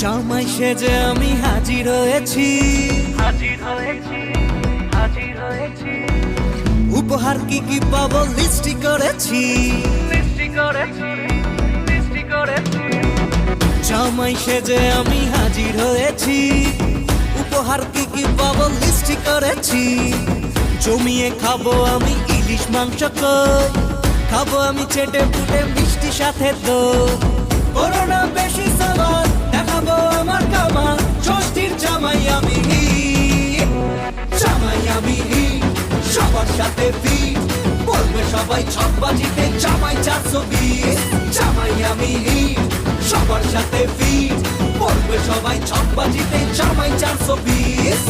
জামাই সেজে আমি হাজির হয়েছি, উপহার কি কি পাবো লিস্টি করেছি। জামাই সেজে আমি হাজির হয়েছি, উপহার কি কি পাবো লিস্টি করেছি। জমিয়ে খাবো আমি ইলিশ মাংস কই, খাবো আমি চেটে পুটে মিষ্টি সাথে দই। করোনা বেশি সামান দেখাবো আমার কামাল, ষষ্ঠীর জামাই আমি হিট, জামাই আমি হিট, সবার সাথে ফিট, বলবে সবাই ছকবাজিতে জামাই 420। জামাই আমি হিট, সবার সাথে ফিট, বলবে সবাই ছকবাজিতে জামাই 420।